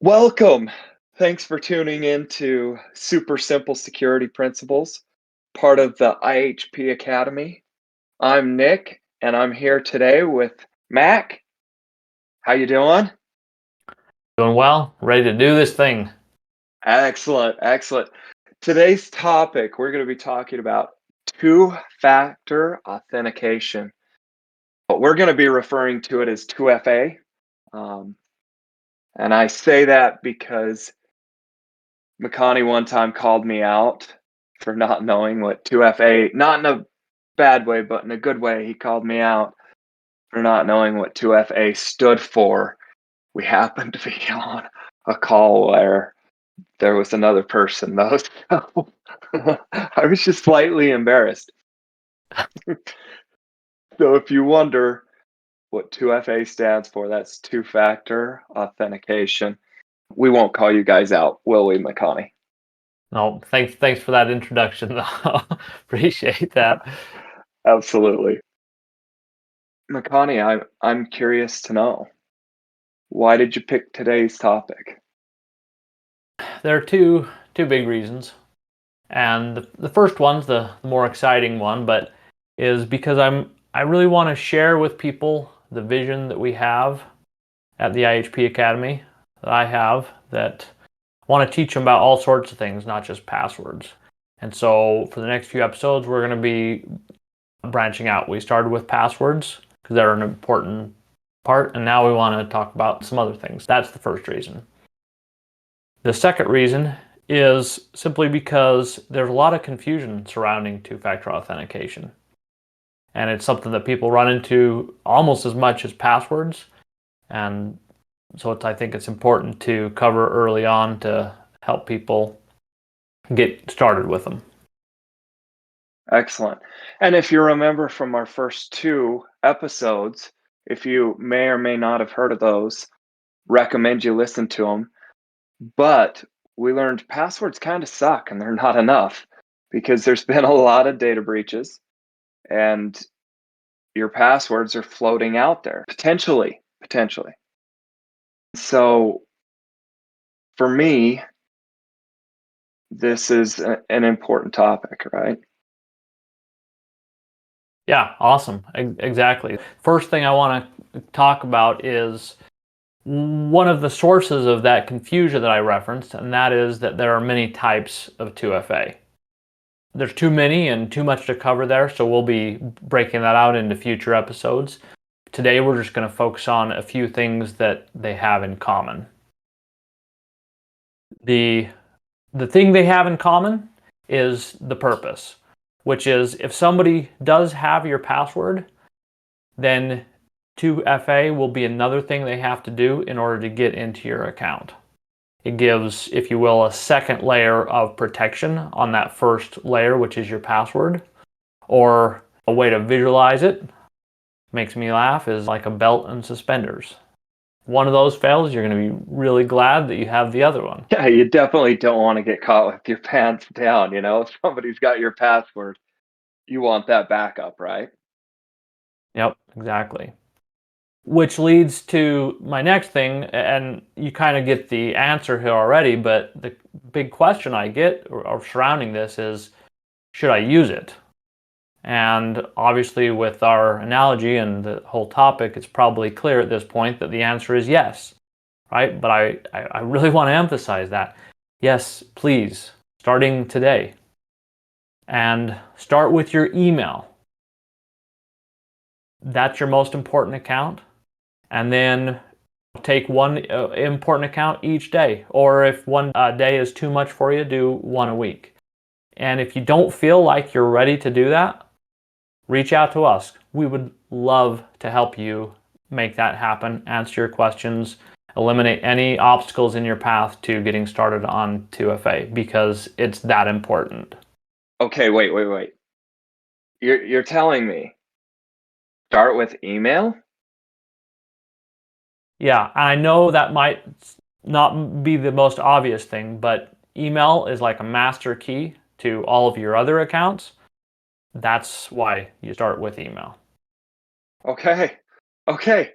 Welcome. Thanks for tuning in to Super Simple Security Principles, part of the IHP Academy. I'm Nick, and I'm here today with Mac. How you doing? Doing well, ready to do this thing. Excellent, excellent. Today's topic, we're going to be talking about two-factor authentication. But we're going to be referring to it as 2FA. Um, and I say that because McConaughey one time called me out for not knowing what 2FA, not in a bad way, but in a good way. He called me out for not knowing what 2FA stood for. We happened to be on a call where there was another person, though. So I was just slightly embarrassed. So if you wonder what 2FA stands for, that's two factor authentication. We won't call you guys out, will we, McConaughey? No, thanks for that introduction, though. Appreciate that. Absolutely. McConaughey, I'm curious to know, why did you pick today's topic? There are two big reasons, and the first one's the more exciting one, but is because I really want to share with people the vision that we have at the IHP Academy that I have that I want to teach them about all sorts of things, not just passwords. And so for the next few episodes, we're going to be branching out. We started with passwords because they're an important part, and now we want to talk about some other things. That's the first reason. The second reason is simply because there's a lot of confusion surrounding two-factor authentication. And it's something that people run into almost as much as passwords. And so I think it's important to cover early on to help people get started with them. Excellent. And if you remember from our first two episodes, if you may or may not have heard of those, recommend you listen to them. But we learned passwords kind of suck and they're not enough because there's been a lot of data breaches and your passwords are floating out there potentially. So for me, this is an important topic, right? Yeah, awesome. Exactly. First thing I want to talk about is one of the sources of that confusion that I referenced, and that is that there are many types of 2FA. There's too many and too much to cover there, so we'll be breaking that out into future episodes. Today, we're just going to focus on a few things that they have in common. The, the thing they have in common is the purpose, which is if somebody does have your password, then 2FA will be another thing they have to do in order to get into your account. It gives, if you will, a second layer of protection on that first layer, which is your password. Or a way to visualize it, makes me laugh, is like a belt and suspenders. One of those fails, you're going to be really glad that you have the other one. Yeah, you definitely don't want to get caught with your pants down, If somebody's got your password, you want that backup, right? Yep, exactly. Which leads to my next thing, and you kind of get the answer here already, but the big question I get or surrounding this is, should I use it? And obviously, with our analogy and the whole topic, it's probably clear at this point that the answer is yes, right? But I really want to emphasize that. Yes, please, starting today. And start with your email. That's your most important account. And then take one important account each day. Or if one day is too much for you, do one a week. And if you don't feel like you're ready to do that, reach out to us. We would love to help you make that happen, answer your questions, eliminate any obstacles in your path to getting started on 2FA because it's that important. Okay, wait. You're telling me start with email? Yeah, I know that might not be the most obvious thing, but email is like a master key to all of your other accounts. That's why you start with email. Okay. Okay.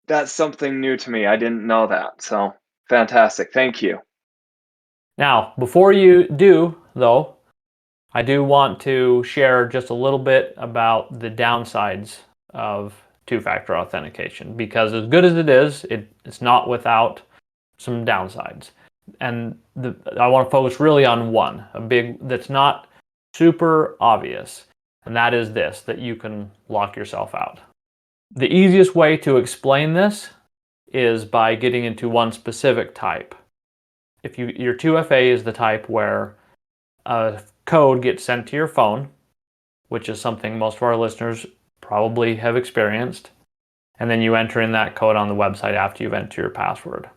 That's something new to me. I didn't know that. So Fantastic. Thank you. Now, before you do, though, I do want to share just a little bit about the downsides of two-factor authentication, because as good as it is, it's not without some downsides. And I want to focus really on one, a big, that's not super obvious, and that is this, that you can lock yourself out. The easiest way to explain this is by getting into one specific type. If your 2FA is the type where a code gets sent to your phone, which is something most of our listeners probably have experienced, and then you enter in that code on the website after you've entered your password.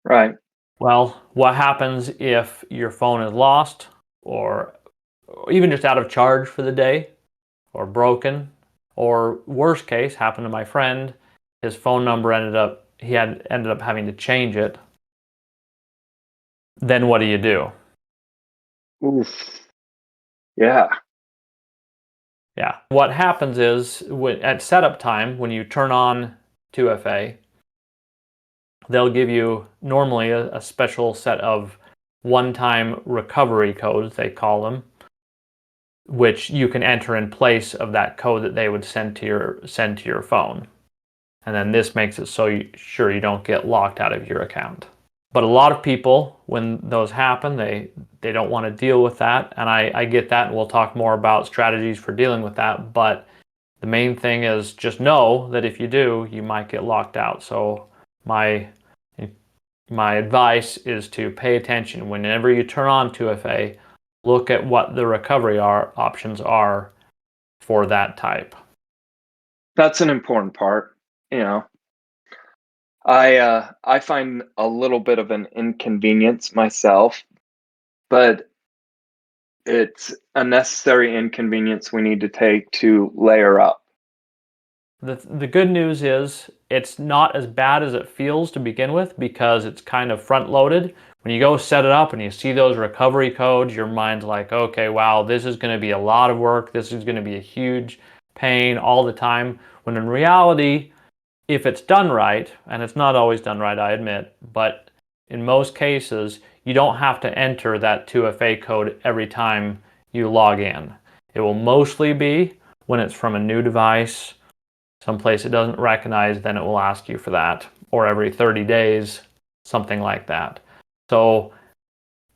Right. Well, what happens if your phone is lost or even just out of charge for the day or broken, or worst case, happened to my friend, his phone number ended up having to change it. Then what do you do? Oof. Yeah. Yeah. What happens is at setup time, when you turn on 2FA, they'll give you normally a special set of one-time recovery codes, they call them, which you can enter in place of that code that they would send to your phone. And then this makes it so sure you don't get locked out of your account. But a lot of people, when those happen, they don't want to deal with that. And I get that, and we'll talk more about strategies for dealing with that. But the main thing is just know that if you do, you might get locked out. So my advice is to pay attention. Whenever you turn on 2FA, look at what the recovery options are for that type. That's an important part. I find a little bit of an inconvenience myself, but it's a necessary inconvenience we need to take to layer up. The good news is it's not as bad as it feels to begin with, because it's kind of front loaded. When you go set it up and you see those recovery codes, your mind's like, okay, wow, this is going to be a lot of work. This is going to be a huge pain all the time. When in reality, if it's done right, and it's not always done right, I admit, but in most cases, you don't have to enter that 2FA code every time you log in. It will mostly be when it's from a new device, someplace it doesn't recognize, then it will ask you for that, or every 30 days, something like that. So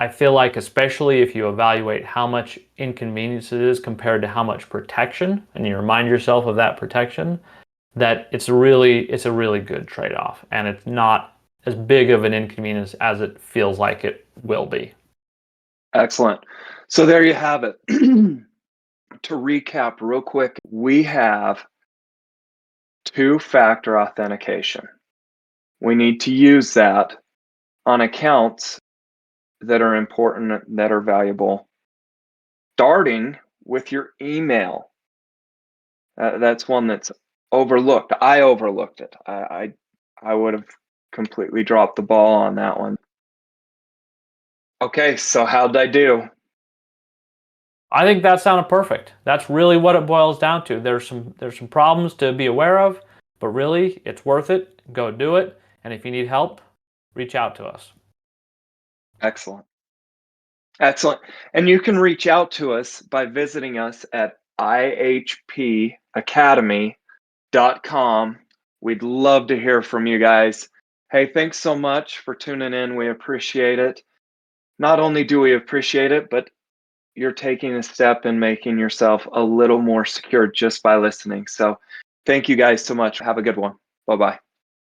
I feel like, especially if you evaluate how much inconvenience it is compared to how much protection, and you remind yourself of that protection, that it's a really good trade-off, and it's not as big of an inconvenience as it feels like it will be. Excellent. So there you have it. To recap real quick, we have two-factor authentication. We need to use that on accounts that are important, that are valuable, starting with your email. That's one that's overlooked. I overlooked it. I would have completely dropped the ball on that one. Okay, so how'd I do? I think that sounded perfect. That's really what it boils down to. There's some problems to be aware of, but really, it's worth it. Go do it. And if you need help, reach out to us. Excellent. Excellent. And you can reach out to us by visiting us at ihpacademy.com. We'd love to hear from you guys. Hey, thanks so much for tuning in. We appreciate it. Not only do we appreciate it, but you're taking a step in making yourself a little more secure just by listening. So thank you guys so much. Have a good one. Bye-bye.